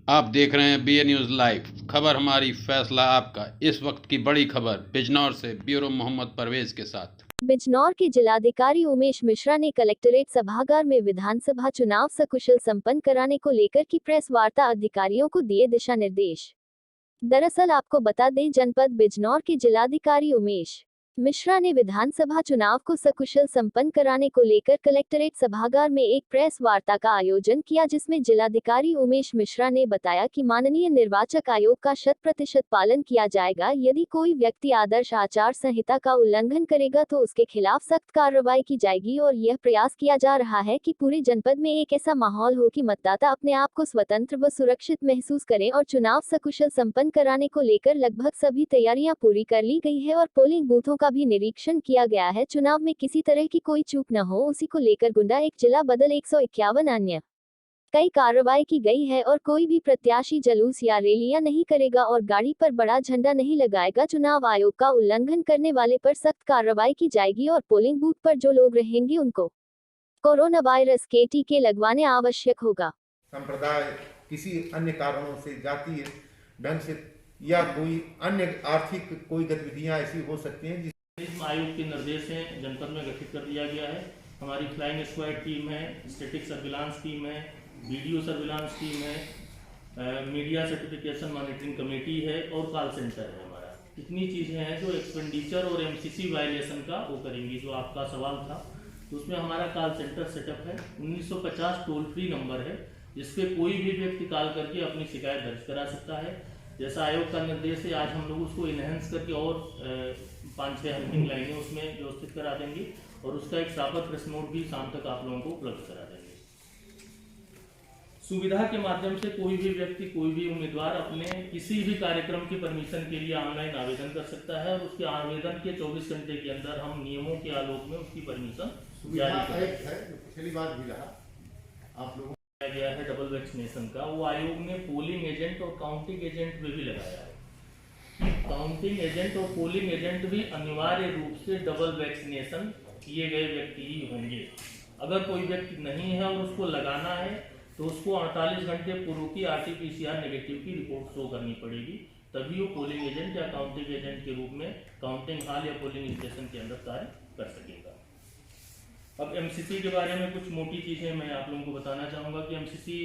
आप देख रहे हैं बीए न्यूज़ लाइव। खबर हमारी, फैसला आपका। इस वक्त की बड़ी खबर बिजनौर से ब्यूरो मोहम्मद परवेज के साथ। बिजनौर के जिलाधिकारी उमेश मिश्रा ने कलेक्ट्रेट सभागार में विधानसभा चुनाव सकुशल संपन्न कराने को लेकर की प्रेस वार्ता, अधिकारियों को दिए दिशा निर्देश। दरअसल आपको बता दें, जनपद बिजनौर के जिलाधिकारी उमेश मिश्रा ने विधानसभा चुनाव को सकुशल संपन्न कराने को लेकर कलेक्ट्रेट सभागार में एक प्रेस वार्ता का आयोजन किया, जिसमें जिलाधिकारी उमेश मिश्रा ने बताया कि माननीय निर्वाचक आयोग का 100% पालन किया जाएगा। यदि कोई व्यक्ति आदर्श आचार संहिता का उल्लंघन करेगा तो उसके खिलाफ सख्त कार्रवाई की जाएगी और यह प्रयास किया जा रहा है कि पूरे जनपद में एक ऐसा माहौल हो कि मतदाता अपने आप को स्वतंत्र व सुरक्षित महसूस करें और चुनाव सकुशल संपन्न कराने को लेकर लगभग सभी तैयारियां पूरी कर ली गई है और पोलिंग बूथों का भी निरीक्षण किया गया है। चुनाव में किसी तरह की कोई चूक न हो, उसी को लेकर गुंडा एक जिला बदल 151 अन्य कई कार्रवाई की गई है और कोई भी प्रत्याशी जुलूस या रैलियां नहीं करेगा और गाड़ी पर बड़ा झंडा नहीं लगाएगा। चुनाव आयोग का उल्लंघन करने वाले पर सख्त कार्रवाई की जाएगी और पोलिंग बूथ पर जो लोग रहेंगे उनको कोरोना वायरस के टीके लगवाने आवश्यक होगा। संप्रदाय, किसी अन्य कारणों से, जातीय ढंग से या कोई अन्य आर्थिक कोई गतिविधियां ऐसी हो सकती हैं जिस आयोग के निर्देश से जनपद में गठित कर दिया गया है। हमारी फ्लाइंग स्क्वाड टीम है, स्टैटिक सर्विलांस टीम है, वीडियो सर्विलांस टीम है, मीडिया सर्टिफिकेशन मॉनिटरिंग कमेटी है और कॉल सेंटर है। हमारा इतनी चीज़ें हैं जो एक्सपेंडिचर और एमसीसी वायलेशन का वो करेंगी। जो आपका सवाल था, तो उसमें हमारा कॉल सेंटर सेटअप है। 1950 टोल फ्री नंबर है, जिस पे कोई भी व्यक्ति कॉल करके अपनी शिकायत दर्ज करा सकता है। जैसा आयोग का निर्देश है, आज हम लोग उसको इनहेंस करके और 5-6 हेल्पिंग लाइनें उसमें व्यवस्थित करा देंगे और उसका एक प्रॉपर प्रेस नोट भी शाम तक आप लोगों को उपलब्ध करा देंगे। सुविधा के माध्यम से कोई भी व्यक्ति, कोई भी उम्मीदवार अपने किसी भी कार्यक्रम की परमिशन के लिए ऑनलाइन आवेदन कर सकता है और उसके आवेदन के 24 घंटे के अंदर हम नियमों के आलोक में उसकी परमिशन जारी करेंगे। पिछली बार भी रहा आप लोगों गया है डबल वैक्सीनेशन का, वो आयोग ने पोलिंग एजेंट और काउंटिंग एजेंट में भी लगाया है। काउंटिंग एजेंट और पोलिंग एजेंट भी अनिवार्य रूप से डबल वैक्सीनेशन किए गए व्यक्ति ही होंगे। अगर कोई व्यक्ति नहीं है और उसको लगाना है तो उसको 48 घंटे पूर्व की RT-PCR नेगेटिव की रिपोर्ट शो करनी पड़ेगी, तभी वो पोलिंग एजेंट या काउंटिंग एजेंट के रूप में काउंटिंग हॉल या पोलिंग स्टेशन के अंदर कार्य कर सकेगा। अब एमसीसी के बारे में कुछ मोटी चीज़ें मैं आप लोगों को बताना चाहूँगा कि एमसीसी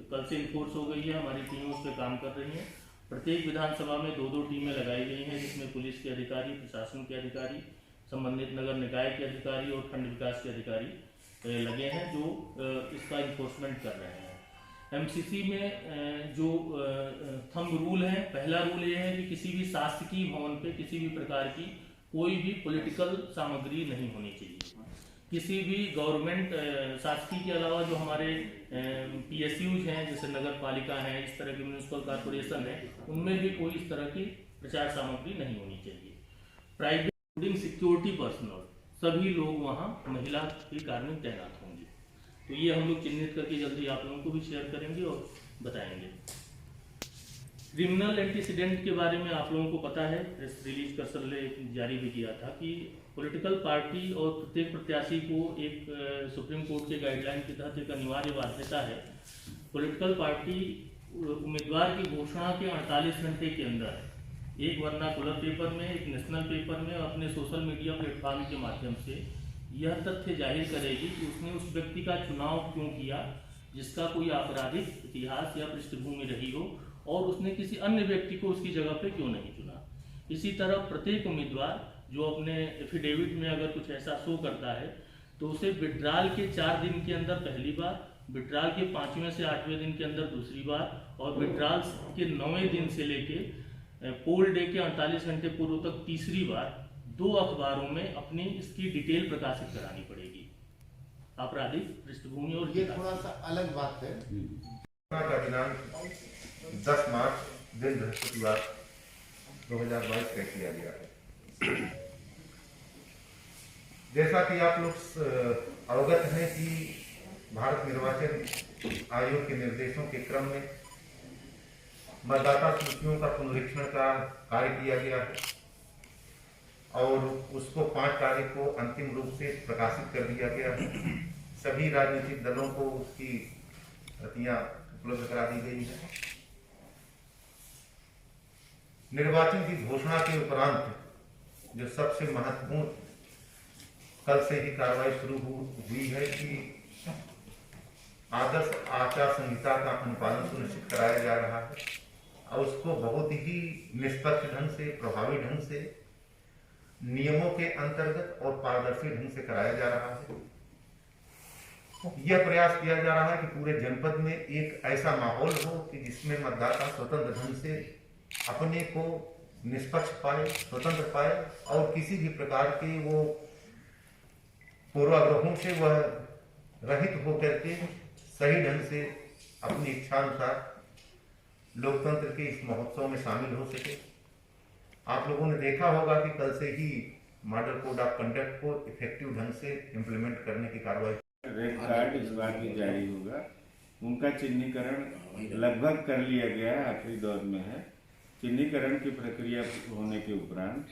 कल से इन्फोर्स हो गई है। हमारी टीमें उस पर काम कर रही हैं। प्रत्येक विधानसभा में 2-2 टीमें लगाई गई हैं, जिसमें पुलिस के अधिकारी, प्रशासन के अधिकारी, संबंधित नगर निकाय के अधिकारी और खंड विकास के अधिकारी लगे हैं, जो इसका इन्फोर्समेंट कर रहे हैं। एमसीसी में जो थंब रूल है, पहला रूल ये है कि किसी भी शासकीय भवन पे किसी भी प्रकार की कोई भी पॉलिटिकल सामग्री नहीं होनी चाहिए। किसी भी गवर्नमेंट शासकीय के अलावा जो हमारे PSUs हैं, जैसे नगर पालिका हैं, इस तरह के म्यूनिसिपल कॉर्पोरेशन है, उनमें भी कोई इस तरह की प्रचार सामग्री नहीं होनी चाहिए। प्राइवेट इंक्लूडिंग सिक्योरिटी पर्सनल सभी लोग वहाँ महिला के कारण में तैनात होंगे। तो ये हम लोग चिन्हित करके जल्दी आप लोगों को भी शेयर करेंगे और बताएंगे। क्रिमिनल एंटीसीडेंट के बारे में आप लोगों को पता है, प्रेस रिलीज का सर्वे जारी भी किया था कि पॉलिटिकल पार्टी और प्रत्येक प्रत्याशी को एक सुप्रीम कोर्ट के गाइडलाइन के तहत एक अनिवार्य बाध्यता है। पॉलिटिकल पार्टी उम्मीदवार की घोषणा के 48 घंटे के अंदर एक वर्नाकुलर पेपर में, एक नेशनल पेपर में और अपने सोशल मीडिया प्लेटफॉर्म के माध्यम से यह तथ्य जाहिर करेगी कि उसने उस व्यक्ति का चुनाव क्यों किया जिसका कोई आपराधिक इतिहास या पृष्ठभूमि रही हो और उसने किसी अन्य व्यक्ति को उसकी जगह पे क्यों नहीं चुना। इसी तरह प्रत्येक उम्मीदवार जो अपने एफिडेविट में अगर कुछ ऐसा शो करता है तो उसे विड्रॉल के 4 दिन के अंदर पहली बार, विड्रॉल के 5वें से 8वें दिन के अंदर दूसरी बार और विड्रॉल के 9वें दिन से लेके पोल डे के 48 घंटे पूर्व तक तीसरी बार 2 अखबारों में अपनी इसकी डिटेल प्रकाशित करानी पड़ेगी, आपराधिक पृष्ठभूमि। और ये थोड़ा सा अलग बात है। का दिनांक 10 मार्च दिन बृहस्पतिवार 2022 तय किया गया है। जैसा कि आप लोग अवगत हैं कि भारत निर्वाचन आयोग के निर्देशों के क्रम में मतदाता सूचियों का पुनरीक्षण का कार्य किया गया है और उसको 5 तारीख को अंतिम रूप से प्रकाशित कर दिया गया है। सभी राजनीतिक दलों को उसकी प्रतियां उपलब्ध करा दी गई है। निर्वाचन की घोषणा के उपरांत जो सबसे महत्वपूर्ण कल से ही कार्रवाई शुरू हुई है कि आदर्श आचार संहिता का अनुपालन सुनिश्चित कराया जा रहा है और उसको बहुत ही निष्पक्ष ढंग से, प्रभावी ढंग से, नियमों के अंतर्गत और पारदर्शी ढंग से कराया जा रहा है। यह प्रयास किया जा रहा है कि पूरे जनपद में एक ऐसा माहौल हो कि जिसमें मतदाता स्वतंत्र ढंग से अपने को निष्पक्ष पाए, स्वतंत्र पाए और किसी भी प्रकार के वो पूर्वाग्रहों से वह रहित होकर के सही ढंग से अपनी इच्छानुसार लोकतंत्र के इस महोत्सव में शामिल हो सके। आप लोगों ने देखा होगा कि कल से ही मॉडल कोड ऑफ कंडक्ट को इफेक्टिव ढंग से इम्प्लीमेंट करने की कार्रवाई। रेड कार्ड इस बार भी जारी होगा। उनका चिन्हीकरण लगभग कर लिया गया है, आखिरी दौर में है। चिन्हीकरण की प्रक्रिया होने के उपरांत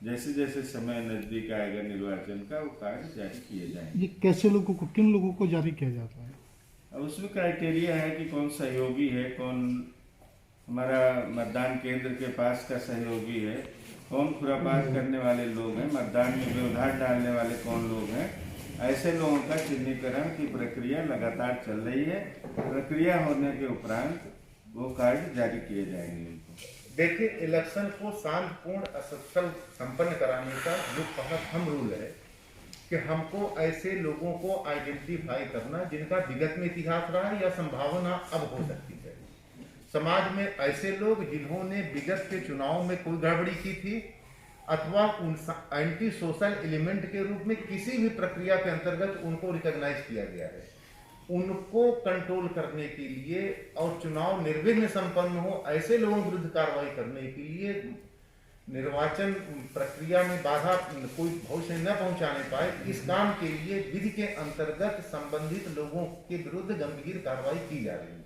जैसे जैसे समय नजदीक आएगा निर्वाचन का, वो कार्ड जारी किए जाएंगे। ये कैसे लोगों को, किन लोगों को जारी किया जाता है? अब उसमें क्राइटेरिया है कि कौन सहयोगी है, कौन हमारा मतदान केंद्र के पास का सहयोगी है, कौन खुरापात करने वाले लोग हैं, मतदान में व्यवधान डालने वाले कौन लोग हैं। ऐसे लोगों का चिन्हीकरण की प्रक्रिया लगातार चल रही है। प्रक्रिया होने के उपरांत वो कार्ड जारी किए जाएंगे उनको। देखिए, इलेक्शन को शांतिपूर्ण असफल संपन्न कराने का जो पहला अहम रूल है कि हमको ऐसे लोगों को आइडेंटिफाई करना जिनका विगत में इतिहास रहा है या संभावना अब हो सकती है। समाज में ऐसे लोग जिन्होंने विगत के चुनाव में कोई गड़बड़ी की थी अथवा उन एंटी सोशल एलिमेंट के रूप में किसी भी प्रक्रिया के अंतर्गत उनको रिकॉग्नाइज किया गया है, उनको कंट्रोल करने के लिए और चुनाव निर्विघ्न संपन्न हो ऐसे लोगों के विरुद्ध कार्रवाई करने के लिए, निर्वाचन प्रक्रिया में बाधा कोई भविष्य न पहुंचाने पाए, इस काम के लिए विधि के अंतर्गत संबंधित लोगों के विरुद्ध गंभीर कार्रवाई की जा रही है।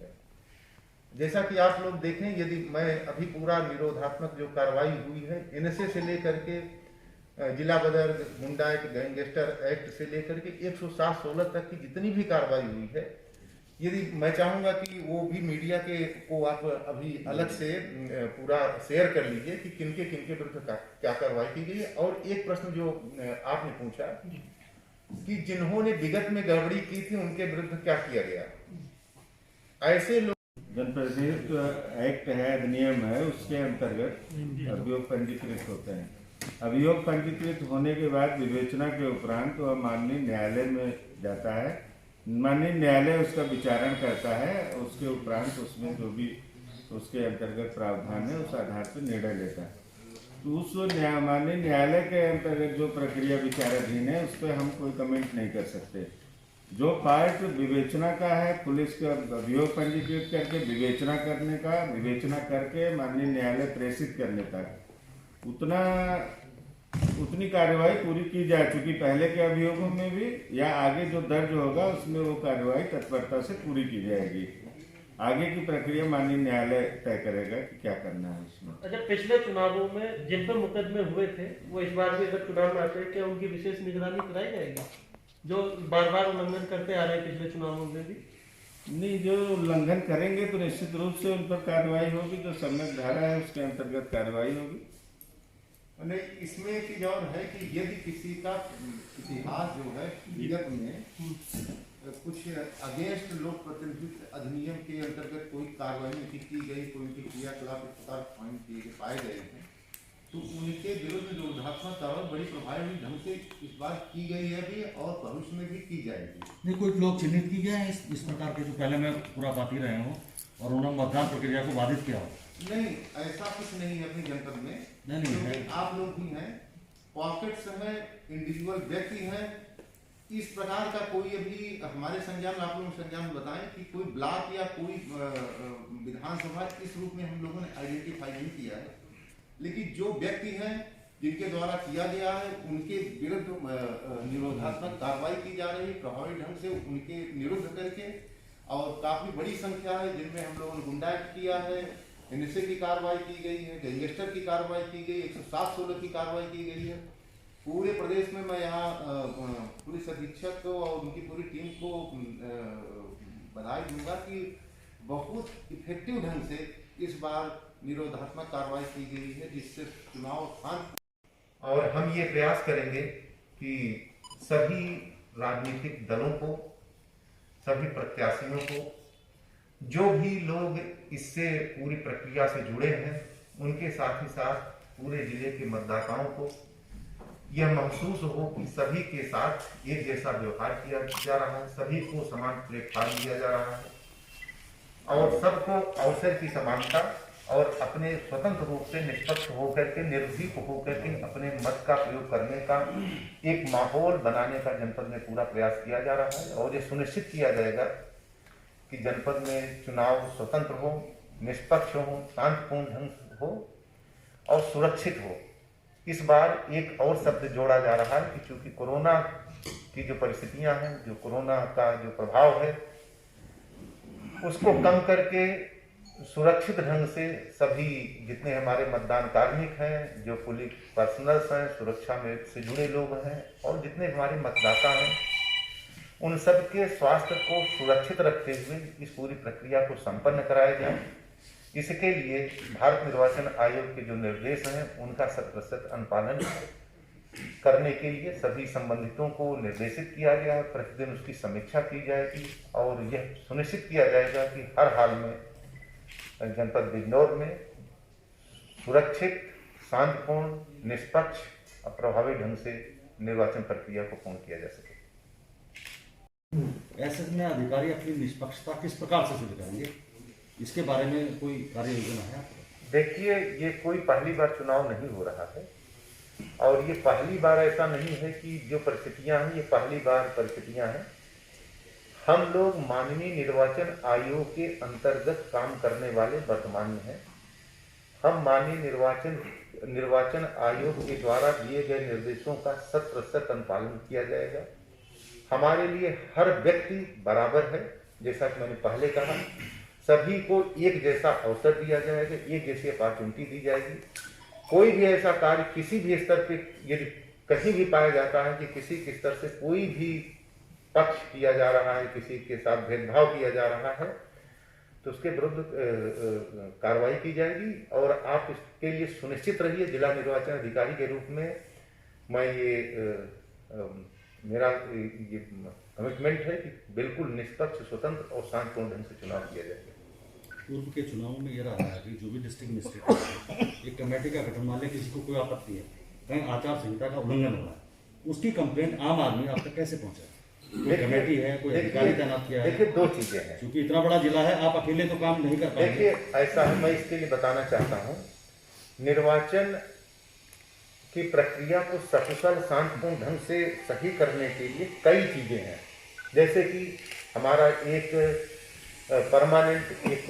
जैसा कि आप लोग देखें, यदि मैं अभी पूरा निरोधात्मक जो कार्रवाई हुई है एनएसए से लेकर के जिला बदर गुंडा एक्ट, गैंगस्टर एक्ट से लेकर के 107-16 तक की जितनी भी कार्रवाई हुई है, यदि मैं चाहूंगा कि वो भी मीडिया के को आप अभी अलग से पूरा शेयर कर लीजिए कि किनके किनके विरुद्ध क्या कार्रवाई की गई है। और एक प्रश्न जो आपने पूछा कि जिन्होंने विगत में गड़बड़ी की थी उनके विरुद्ध क्या किया गया, ऐसे लोग जनप्रतिनिधित्व एक्ट है, अधिनियम है, उसके अंतर्गत अभियोग पंजीकृत होते हैं। अभियोग पंजीकृत होने के बाद विवेचना के उपरांत वह माननीय न्यायालय में जाता है। माननीय न्यायालय उसका विचारण करता है, उसके उपरांत उसमें जो भी उसके अंतर्गत प्रावधान है उस आधार पर निर्णय लेता है। तो उस माननीय न्यायालय के अंतर्गत जो प्रक्रिया विचाराधीन है उस पर हम कोई कमेंट नहीं कर सकते। जो पार्ट विवेचना का है, पुलिस का अभियोग पंजीकृत करके विवेचना करने का, विवेचना करके माननीय न्यायालय प्रेषित करने तक उतनी कार्रवाई पूरी की जा चुकी। पहले के अभियोगों में भी या आगे जो दर्ज होगा उसमें वो कार्रवाई तत्परता से पूरी की जाएगी। आगे की प्रक्रिया माननीय न्यायालय तय करेगा कि क्या करना है उसमें। अच्छा, पिछले चुनावों में जिन पर मुकदमे हुए थे वो इस बार भी अगर चुनाव में आते हैं, क्या उनकी विशेष निगरानी कराई जाएगी, जो बार बार उल्लंघन करते आ रहे हैं पिछले चुनावों में भी? नहीं, जो उल्लंघन करेंगे तो निश्चित रूप से उन पर कार्रवाई होगी। जो सम्यक धारा है उसके अंतर्गत कार्रवाई होगी। नहीं, इसमें एक चीज और है कि यदि किसी का इतिहास जो है विगत में कुछ अगेंस्ट लोक प्रतिनिधित्व अधिनियम के अंतर्गत कोई कार्रवाई की गई, कोई उनकी क्रियाकलाप इस प्रकार पॉइंट किए पाए गए हैं, तो उनके विरुद्ध निरोधात्मक कार्रवाई बड़ी प्रभावी ढंग से इस बार की गई है भी और भविष्य में भी की जाएगी। नहीं, कुछ लोग चिन्हित किए गए हैं इस प्रकार के जो पहले में पूरा बात ही रहे हो और उन्होंने मतदान प्रक्रिया को बाधित किया हो? नहीं, ऐसा कुछ नहीं है अपनी जनपद में। नहीं है। आप लोग भी हैं, पॉकेट्स हैं, इंडिविजुअल व्यक्ति हैं, इस प्रकार का कोई अभी हमारे संज्ञान में, आप लोगों के संज्ञान में बताएं कि कोई ब्लॉक या कोई विधानसभा इस रूप में हम लोगों ने आइडेंटिफाई नहीं किया है। लेकिन जो व्यक्ति हैं जिनके द्वारा किया गया है उनके विरुद्ध निरोधात्मक कार्रवाई की जा रही है प्रभावी ढंग से उनके निरुद्ध करके, और काफी बड़ी संख्या है जिनमें हम लोगों ने गुंडा एक्ट किया है, एनएसए की कार्रवाई की गई है, गैंगस्टर की कार्रवाई की गई, 107-16 की कार्रवाई की गई है। पूरे प्रदेश में मैं यहाँ पुलिस अधीक्षक को और उनकी पूरी टीम को बधाई दूंगा कि बहुत इफेक्टिव ढंग से इस बार निरोधात्मक कार्रवाई की गई है, जिससे चुनाव शांत। और हम ये प्रयास करेंगे कि सभी राजनीतिक दलों को, सभी प्रत्याशियों को, जो भी लोग इससे पूरी प्रक्रिया से जुड़े हैं, उनके साथ ही साथ पूरे जिले के मतदाताओं को यह महसूस हो कि सभी के साथ एक जैसा व्यवहार किया जा रहा है, सभी को समान प्लेटफॉर्म दिया जा रहा है और सबको अवसर की समानता और अपने स्वतंत्र रूप से निष्पक्ष होकर के, निर्भीक होकर के अपने मत का प्रयोग करने का एक माहौल बनाने का जनपद में पूरा प्रयास किया जा रहा है। और ये सुनिश्चित किया जाएगा कि जनपद में चुनाव स्वतंत्र हो, निष्पक्ष हो, शांतिपूर्ण ढंग से हो और सुरक्षित हो। इस बार एक और शब्द जोड़ा जा रहा है कि चूंकि कोरोना की जो परिस्थितियां हैं, जो कोरोना का जो प्रभाव है, उसको कम करके सुरक्षित ढंग से सभी जितने हमारे मतदान कार्मिक हैं, जो पुलिस पर्सनल्स हैं, सुरक्षा में से जुड़े लोग हैं और जितने हमारे मतदाता हैं, उन सब के स्वास्थ्य को सुरक्षित रखते हुए इस पूरी प्रक्रिया को संपन्न कराया जाए। इसके लिए भारत निर्वाचन आयोग के जो निर्देश हैं, उनका 100% अनुपालन करने के लिए सभी संबंधितों को निर्देशित किया गया है। प्रतिदिन उसकी समीक्षा की जाएगी और यह सुनिश्चित किया जाएगा कि हर हाल में जनपद बिजनौर में सुरक्षित, शांतिपूर्ण, निष्पक्ष और प्रभावी ढंग से निर्वाचन प्रक्रिया को पूर्ण किया जा सके। ऐसे में अधिकारी अपनी निष्पक्षता किस प्रकार से सिद्ध करेंगे, इसके बारे में कोई कार्य योजना है? देखिए, ये कोई पहली बार चुनाव नहीं हो रहा है और ये पहली बार ऐसा नहीं है कि जो परिस्थितियां हैं ये पहली बार परिस्थितियां हैं। हम लोग माननीय निर्वाचन आयोग के अंतर्गत काम करने वाले वर्तमान में हैं। हम माननीय निर्वाचन आयोग के द्वारा दिए गए निर्देशों का 100% अनुपालन किया जाएगा। हमारे लिए हर व्यक्ति बराबर है, जैसा कि मैंने पहले कहा, सभी को एक जैसा अवसर दिया जाएगा, एक जैसी अपॉर्चुनिटी दी जाएगी। कोई भी ऐसा कार्य किसी भी स्तर पे यदि कहीं भी पाया जाता है कि किसी के स्तर से कोई भी पक्ष किया जा रहा है, किसी के साथ भेदभाव किया जा रहा है, तो उसके विरुद्ध कार्रवाई की जाएगी। और आप इसके लिए सुनिश्चित रहिए, जिला निर्वाचन अधिकारी के रूप में मैं मेरा ये कमिटमेंट है कि बिल्कुल निष्पक्ष, स्वतंत्र और शांतिपूर्ण ढंग से चुनाव किया जाएगा। पूर्व के चुनावों में ये रहा है कि जो भी डिस्ट्रिक्ट मजिस्ट्रेट है, एक कमेटी का गठन, मान लें किसी को कोई आपत्ति है, कहीं आचार संहिता का उल्लंघन हो रहा है, उसकी कंप्लेंट आम आदमी आप तक कैसे पहुंचा? कोई कमेटी है, कोई अधिकारी तैनात किया है? देखिए, दो चीजें हैं। क्योंकि इतना बड़ा जिला है, आप अकेले तो काम नहीं कर पाएंगे। देखिए, ऐसा है, मैं इसके लिए बताना चाहता हूँ, निर्वाचन की प्रक्रिया को सकुशल, शांतिपूर्ण ढंग से सही करने के लिए कई चीजें हैं। जैसे कि हमारा एक परमानेंट एक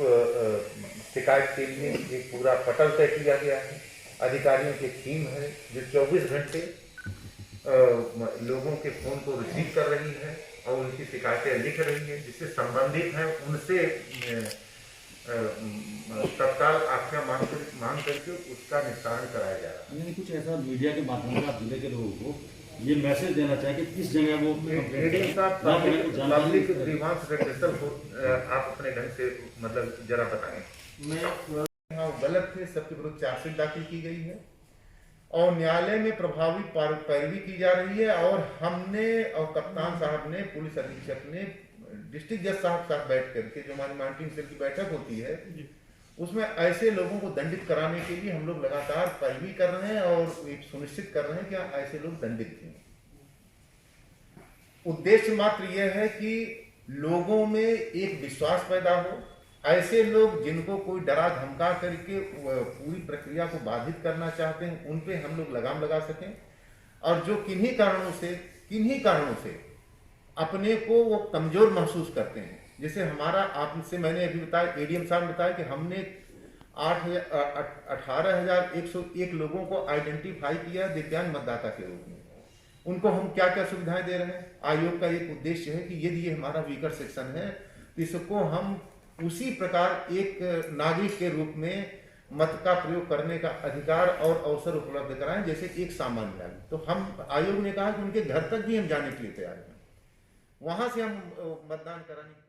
शिकायत के लिए एक पूरा पटल तय किया गया है। अधिकारियों की टीम है जो 24 घंटे लोगों के फोन को रिसीव कर रही है और उनकी शिकायतें लिख रही है, जिससे संबंधित हैं उनसे तत्काल आज्ञा मांग करके उसका निस्तारण कराया जा रहा है। यानी कुछ ऐसा मीडिया के माध्यम से आप जिले के लोगों को ये मैसेज देना चाहिए कि किस जगह वो पब्लिक ग्रीवांस रेड्रेसल को आप अपने ढंग से मतलब जरा बताएं। मैं गलत थे, सबके विरुद्ध चार्जशीट दाखिल की गई है और न्यायालय में प्रभावी पैरवी की जा रही है। और हमने और कप्तान साहब ने, पुलिस अधीक्षक ने, डिस्ट्रिक्ट जज साहब साथ बैठ करके जो हमारी मॉनिटरिंग सेल की बैठक होती है, उसमें ऐसे लोगों को दंडित कराने के लिए हम लोग लगातार पैरवी कर रहे हैं और सुनिश्चित कर रहे हैं कि ऐसे लोग दंडित हैं। उद्देश्य मात्र यह है कि लोगों में एक विश्वास पैदा हो। ऐसे लोग जिनको कोई डरा धमका करके पूरी प्रक्रिया को बाधित करना चाहते हैं, उन पे हम लोग लगाम लगा सकें। और जो किन्हीं कारणों से अपने को वो कमजोर महसूस करते हैं, जैसे हमारा आपसे मैंने अभी बताया, एडीएम साहब ने बताया कि हमने 18,101 लोगों को आइडेंटिफाई किया दिव्यांग मतदाता के रूप में। उनको हम क्या क्या सुविधाएं दे रहे हैं। आयोग का एक उद्देश्य है कि यदि ये हमारा वीकर सेक्शन है तो इसको हम उसी प्रकार एक नागरिक के रूप में मत का प्रयोग करने का अधिकार और अवसर उपलब्ध कराएं जैसे एक सामान्य नागरिक। तो हम, आयोग ने कहा कि उनके घर तक भी हम जाने के लिए तैयार हैं, वहां से हम मतदान कराने की